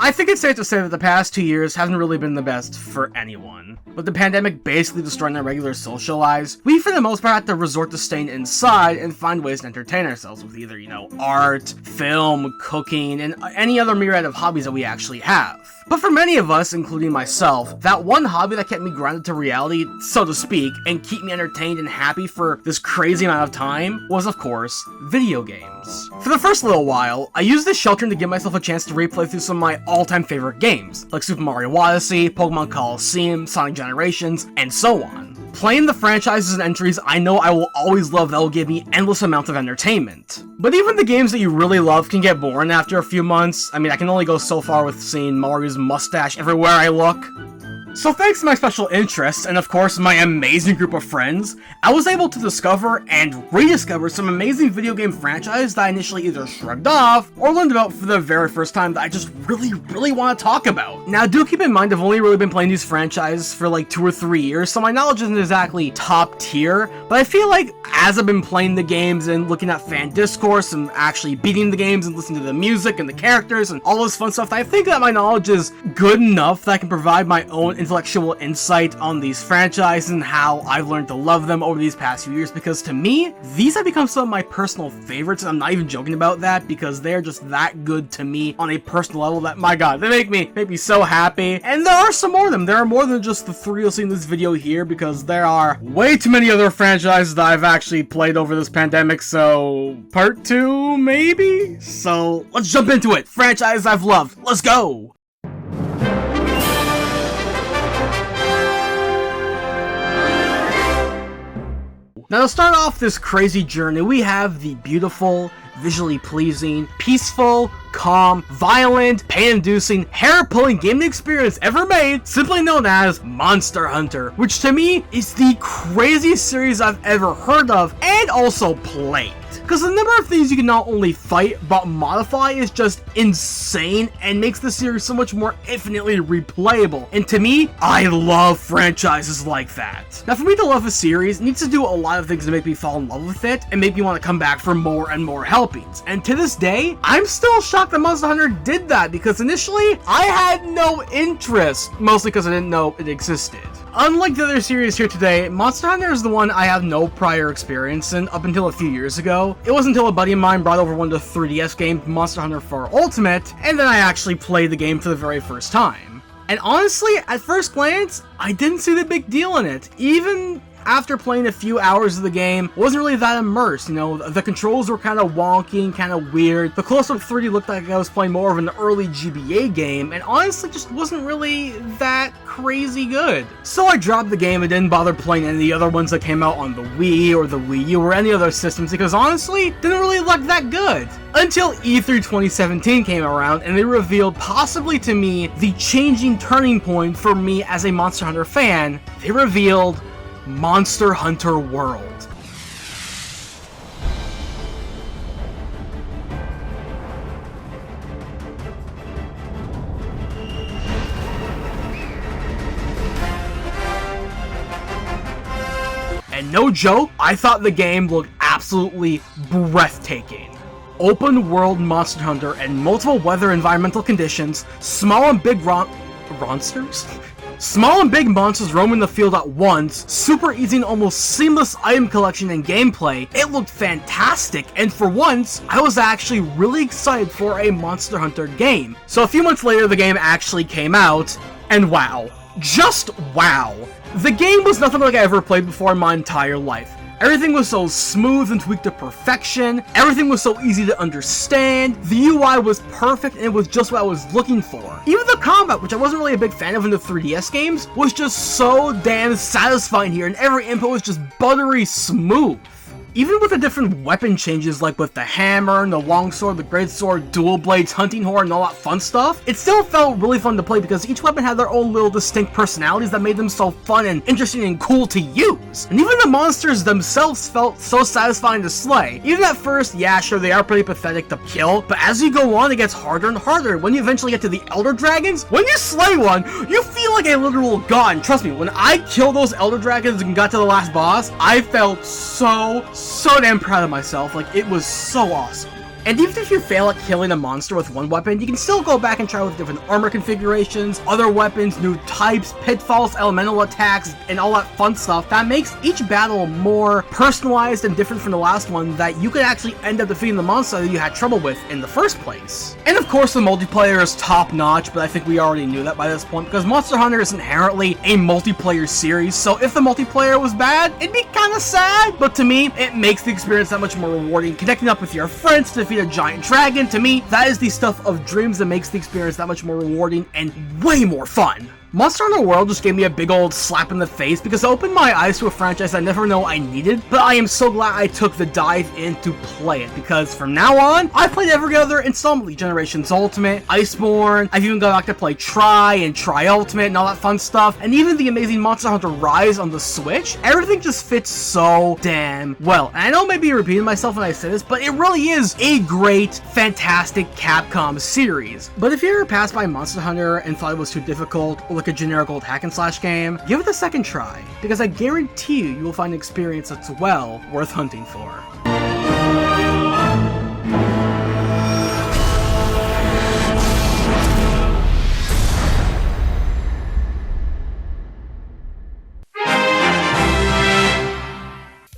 I think it's safe to say that the past 2 years haven't really been the best for anyone. With the pandemic basically destroying our regular social lives, we for the most part had to resort to staying inside and find ways to entertain ourselves with either, art, film, cooking, and any other myriad of hobbies that we actually have. But for many of us, including myself, that one hobby that kept me grounded to reality, so to speak, and keep me entertained and happy for this crazy amount of time was, of course, video games. For the first little while, I used this sheltering to give myself a chance to replay through some of my all-time favorite games, like Super Mario Odyssey, Pokemon Colosseum, Sonic Generations, and so on. Playing the franchises and entries I know I will always love that will give me endless amounts of entertainment. But even the games that you really love can get boring after a few months. I mean, I can only go so far with seeing Mario's mustache everywhere I look. So thanks to my special interests, and of course my amazing group of friends, I was able to discover and rediscover some amazing video game franchises that I initially either shrugged off, or learned about for the very first time that I just really want to talk about. Now do keep in mind I've only really been playing these franchises for like 2 or 3 years, so my knowledge isn't exactly top tier, but I feel like as I've been playing the games and looking at fan discourse and actually beating the games and listening to the music and the characters and all this fun stuff, I think that my knowledge is good enough that I can provide my own intellectual insight on these franchises and how I've learned to love them over these past few years, because to me, these have become some of my personal favorites, and I'm not even joking about that, because they're just that good to me on a personal level that, my god, they make me so happy. And there are some more of them. There are more than just the 3 you'll see in this video here, because there are way too many other franchises that I've actually played over this pandemic, so part 2 maybe? So let's jump into it. Franchises I've loved. Let's go! Now to start off this crazy journey, we have the beautiful, visually pleasing, peaceful, calm, violent, pain-inducing, hair-pulling gaming experience ever made, simply known as Monster Hunter, which to me is the craziest series I've ever heard of and also played. Because the number of things you can not only fight, but modify is just insane and makes the series so much more infinitely replayable. And to me, I love franchises like that. Now for me to love a series, it needs to do a lot of things to make me fall in love with it and make me want to come back for more and more helpings. And to this day, I'm still shocked that Monster Hunter did that, because initially, I had no interest, mostly because I didn't know it existed. Unlike the other series here today, Monster Hunter is the one I have no prior experience in up until a few years ago. It wasn't until a buddy of mine brought over one of the 3DS games, Monster Hunter 4 Ultimate, and then I actually played the game for the very first time. And honestly, at first glance, I didn't see the big deal in it. Even after playing a few hours of the game, wasn't really that immersed. The controls were kind of wonky and kind of weird. The close-up 3D looked like I was playing more of an early GBA game, and honestly just wasn't really that crazy good. So I dropped the game and didn't bother playing any of the other ones that came out on the Wii or the Wii U or any other systems, because honestly, didn't really look that good. Until E3 2017 came around and they revealed, possibly to me, the changing turning point for me as a Monster Hunter fan. They revealed Monster Hunter World. And no joke, I thought the game looked absolutely breathtaking. Open world Monster Hunter and multiple weather environmental conditions, small and big monsters? Small and big monsters roaming the field at once, super easy and almost seamless item collection and gameplay. It looked fantastic, and for once, I was actually really excited for a Monster Hunter game. So a few months later, the game actually came out, and wow. Just wow. The game was nothing like I ever played before in my entire life. Everything was so smooth and tweaked to perfection. Everything was so easy to understand. The UI was perfect and it was just what I was looking for. Even the combat, which I wasn't really a big fan of in the 3DS games, was just so damn satisfying here, and every input was just buttery smooth. Even with the different weapon changes, like with the hammer and the longsword, the greatsword, dual blades, hunting horn, and all that fun stuff, it still felt really fun to play because each weapon had their own little distinct personalities that made them so fun and interesting and cool to use. And even the monsters themselves felt so satisfying to slay. Even at first, yeah, sure, they are pretty pathetic to kill, but as you go on, it gets harder and harder. When you eventually get to the Elder Dragons, when you slay one, you feel like a literal god. And trust me, when I killed those Elder Dragons and got to the last boss, I felt so damn proud of myself. Like, it was so awesome. And even if you fail at killing a monster with one weapon, you can still go back and try with different armor configurations, other weapons, new types, pitfalls, elemental attacks, and all that fun stuff that makes each battle more personalized and different from the last one, that you could actually end up defeating the monster that you had trouble with in the first place. And of course the multiplayer is top notch, but I think we already knew that by this point because Monster Hunter is inherently a multiplayer series, so if the multiplayer was bad, it'd be kinda sad, but to me, it makes the experience that much more rewarding. Connecting up with your friends to defeat a giant dragon, to me, that is the stuff of dreams that makes the experience that much more rewarding and way more fun. Monster Hunter World just gave me a big old slap in the face because it opened my eyes to a franchise I never know I needed, but I am so glad I took the dive in to play it, because from now on, I've played every other installment, Generations Ultimate, Iceborne, I've even gone back to play Tri and Tri Ultimate and all that fun stuff, and even the amazing Monster Hunter Rise on the Switch. Everything just fits so damn well. And I know maybe repeating myself when I say this, but it really is a great, fantastic Capcom series. But if you ever passed by Monster Hunter and thought it was too difficult, or like a generic old hack and slash game, give it a second try, because I guarantee you will find an experience that's well worth hunting for.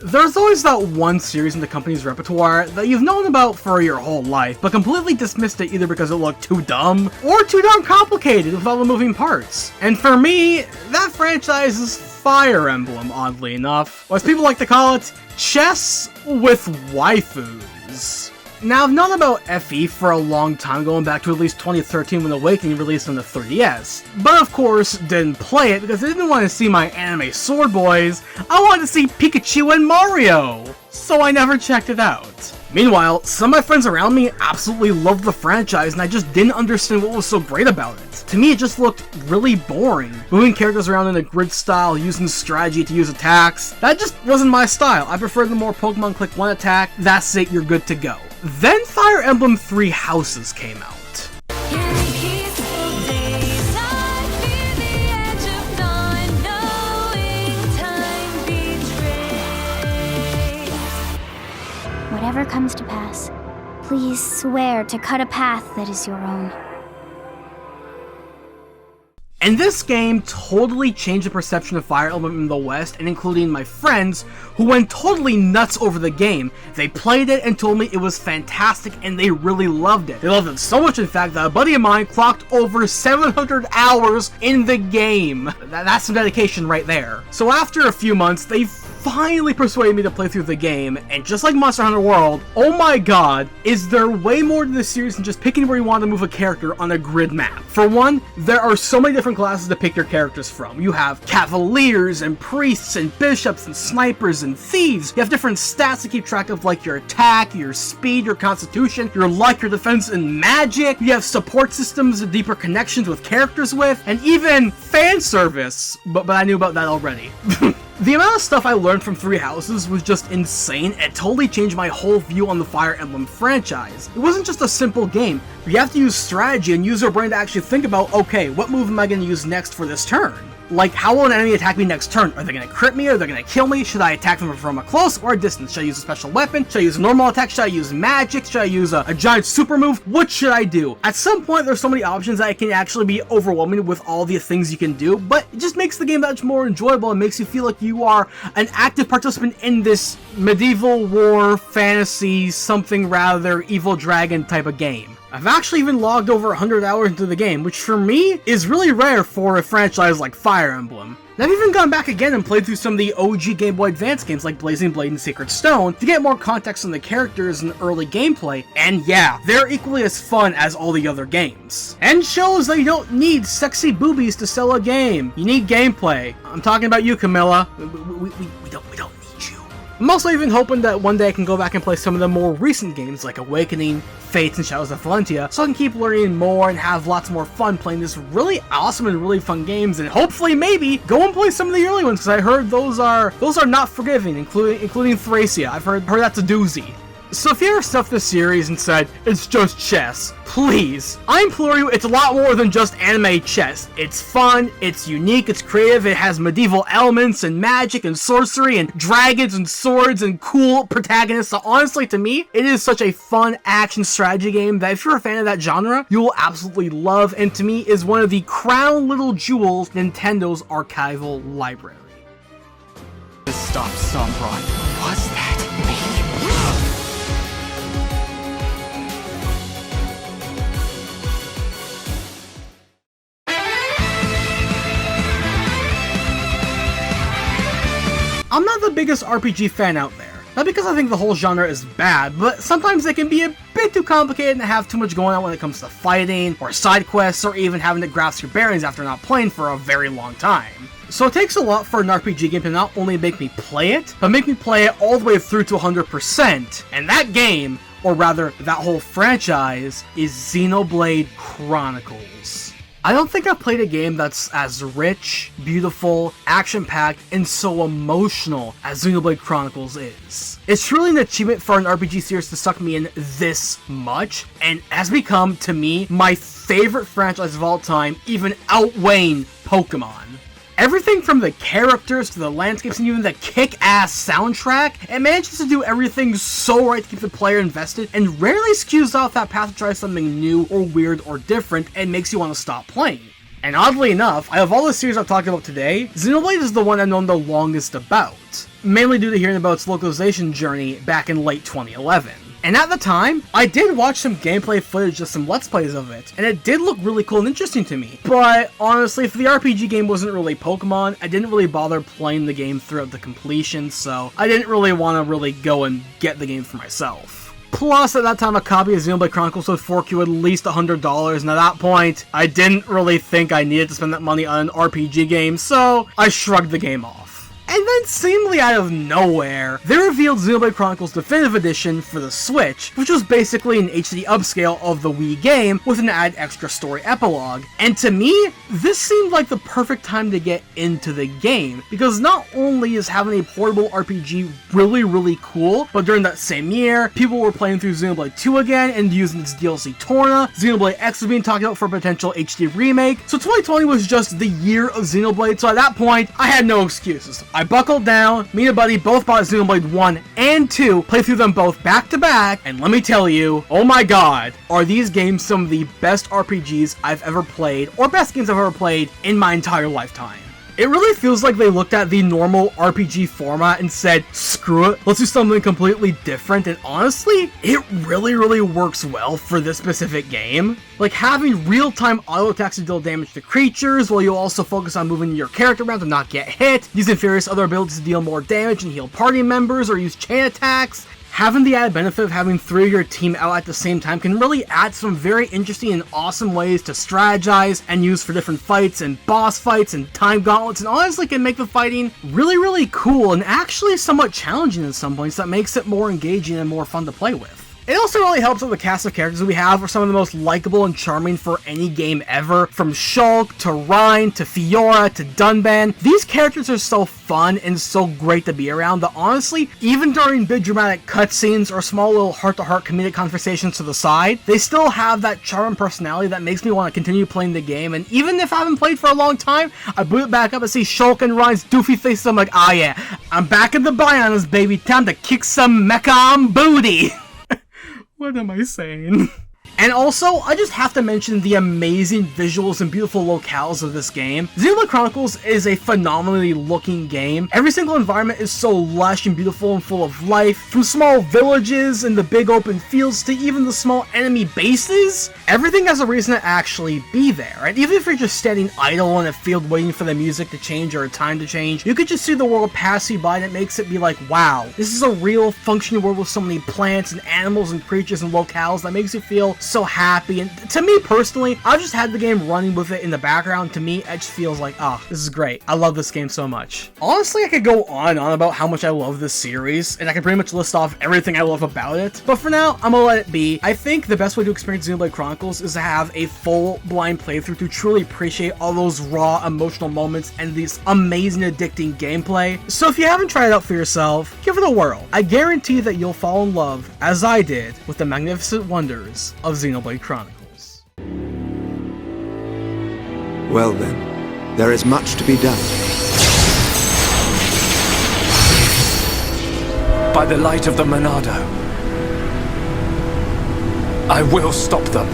There's always that one series in the company's repertoire that you've known about for your whole life, but completely dismissed it either because it looked too dumb or too darn complicated with all the moving parts. And for me, that franchise is Fire Emblem, oddly enough. Or as people like to call it, chess with waifus. Now, I've known about FE for a long time, going back to at least 2013 when Awakening released on the 3DS. But of course, didn't play it because I didn't want to see my anime sword boys, I wanted to see Pikachu and Mario! So I never checked it out. Meanwhile, some of my friends around me absolutely loved the franchise and I just didn't understand what was so great about it. To me, it just looked really boring. Moving characters around in a grid style, using strategy to use attacks, that just wasn't my style. I prefer the more Pokemon click one attack, that's it, you're good to go. Then Fire Emblem Three Houses came out. Whatever comes to pass, please swear to cut a path that is your own. And this game totally changed the perception of Fire Emblem in the West, and including my friends, who went totally nuts over the game. They played it and told me it was fantastic and they really loved it. They loved it so much, in fact, that a buddy of mine clocked over 700 hours in the game. That's some dedication right there. So after a few months, they finally persuaded me to play through the game, and just like Monster Hunter World, oh my god, is there way more to this series than just picking where you want to move a character on a grid map. For one, there are so many different classes to pick your characters from. You have cavaliers and priests and bishops and snipers and thieves. You have different stats to keep track of, like your attack, your speed, your constitution, your luck, your defense, and magic. You have support systems and deeper connections with characters with, and even fan service, but I knew about that already. The amount of stuff I learned from Three Houses was just insane. It totally changed my whole view on the Fire Emblem franchise. It wasn't just a simple game. You have to use strategy and use your brain to actually think about, okay, what move am I going to use next for this turn? Like, how will an enemy attack me next turn? Are they going to crit me? Are they going to kill me? Should I attack them from a close or a distance? Should I use a special weapon? Should I use a normal attack? Should I use magic? Should I use a giant super move? What should I do? At some point, there's so many options that it can actually be overwhelming with all the things you can do, but it just makes the game that much more enjoyable and makes you feel like you are an active participant in this medieval war, fantasy, something rather evil dragon type of game. I've actually even logged over 100 hours into the game, which for me is really rare for a franchise like Fire Emblem. And I've even gone back again and played through some of the OG Game Boy Advance games like Blazing Blade and Secret Stone to get more context on the characters and early gameplay, and yeah, they're equally as fun as all the other games. And shows that you don't need sexy boobies to sell a game. You need gameplay. I'm talking about you, Camilla. We don't need you. I'm also even hoping that one day I can go back and play some of the more recent games like Awakening, Fates, and Shadows of Valentia, so I can keep learning more and have lots more fun playing this really awesome and really fun games, and hopefully maybe go and play some of the early ones, because I heard those are not forgiving, including Thracia. I've heard that's a doozy. So if you ever stuffed the series and said, it's just chess, please, I implore you, it's a lot more than just anime chess. It's fun, it's unique, it's creative, it has medieval elements and magic and sorcery and dragons and swords and cool protagonists. So honestly, to me, it is such a fun action strategy game that if you're a fan of that genre, you will absolutely love, and to me is one of the crown little jewels in Nintendo's archival library. Stop, Sombron. Was that me? I'm not the biggest RPG fan out there. Not because I think the whole genre is bad, but sometimes they can be a bit too complicated and have too much going on when it comes to fighting, or side quests, or even having to grasp your bearings after not playing for a very long time. So it takes a lot for an RPG game to not only make me play it, but make me play it all the way through to 100%. And that game, or rather that whole franchise, is Xenoblade Chronicles. I don't think I've played a game that's as rich, beautiful, action-packed, and so emotional as Xenoblade Chronicles is. It's truly an achievement for an RPG series to suck me in this much, and has become, to me, my favorite franchise of all time, even outweighing Pokemon. Everything from the characters to the landscapes and even the kick-ass soundtrack, it manages to do everything so right to keep the player invested and rarely skews off that path to try something new or weird or different and makes you want to stop playing. And oddly enough, out of all the series I've talked about today, Xenoblade is the one I've known the longest about, mainly due to hearing about its localization journey back in late 2011. And at the time, I did watch some gameplay footage of some Let's Plays of it, and it did look really cool and interesting to me. But honestly, if the RPG game wasn't really Pokemon, I didn't really bother playing the game throughout the completion, so I didn't really want to really go and get the game for myself. Plus, at that time, a copy of Xenoblade Chronicles would fork you at least $100, and at that point, I didn't really think I needed to spend that money on an RPG game, so I shrugged the game off. And then, seemingly out of nowhere, they revealed Xenoblade Chronicles Definitive Edition for the Switch, which was basically an HD upscale of the Wii game with an added extra story epilogue. And to me, this seemed like the perfect time to get into the game, because not only is having a portable RPG really cool, but during that same year, people were playing through Xenoblade 2 again and using its DLC Torna. Xenoblade X was being talked about for a potential HD remake, so 2020 was just the year of Xenoblade, so at that point, I had no excuses. I buckled down, me and a buddy both bought Xenoblade 1 and 2, played through them both back to back, and let me tell you, oh my god, are these games some of the best RPGs I've ever played, or best games I've ever played in my entire lifetime. It really feels like they looked at the normal RPG format and said, screw it, let's do something completely different, and honestly, it really works well for this specific game. Like having real-time auto attacks to deal damage to creatures, while you also focus on moving your character around to not get hit, using various other abilities to deal more damage and heal party members, or use chain attacks. Having the added benefit of having 3 of your team out at the same time can really add some very interesting and awesome ways to strategize and use for different fights and boss fights and time gauntlets, and honestly can make the fighting really cool and actually somewhat challenging at some points that makes it more engaging and more fun to play with. It also really helps that the cast of characters we have are some of the most likable and charming for any game ever. From Shulk, to Rein, to Fiora, to Dunban. These characters are so fun and so great to be around that honestly, even during big dramatic cutscenes or small little heart-to-heart comedic conversations to the side, they still have that charm and personality that makes me want to continue playing the game. And even if I haven't played for a long time, I boot it back up and see Shulk and Rein's doofy faces. I'm like, ah yeah, I'm back in the Bionis, baby. Time to kick some mecha booty. What am I saying? And also, I just have to mention the amazing visuals and beautiful locales of this game. Xenoblade Chronicles is a phenomenally looking game. Every single environment is so lush and beautiful and full of life. From small villages and the big open fields to even the small enemy bases, everything has a reason to actually be there. And even if you're just standing idle in a field waiting for the music to change or a time to change, you could just see the world pass you by and it makes it be like, wow, this is a real functioning world with so many plants and animals and creatures and locales that makes you feel so happy, and to me personally, I've just had the game running with it in the background. To me, it just feels like, this is great. I love this game so much. Honestly, I could go on and on about how much I love this series, and I can pretty much list off everything I love about it, but for now, I'm gonna let it be. I think the best way to experience Xenoblade Chronicles is to have a full blind playthrough to truly appreciate all those raw emotional moments and these amazing addicting gameplay. So if you haven't tried it out for yourself, give it a whirl. I guarantee that you'll fall in love, as I did, with the magnificent wonders of Xenoblade Chronicles. Well then, there is much to be done. By the light of the Monado, I will stop them.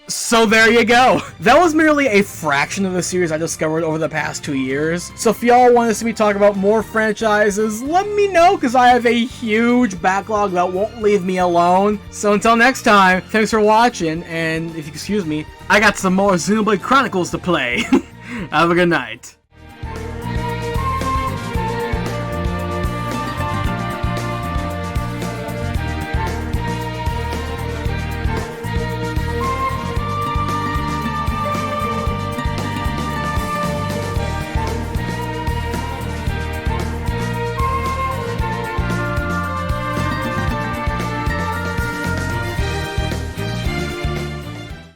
So there you go. That was merely a fraction of the series I discovered over the past 2 years. So if y'all want to see me talk about more franchises, let me know, because I have a huge backlog that won't leave me alone. So until next time, thanks for watching, and if you excuse me, I got some more Xenoblade Chronicles to play. Have a good night.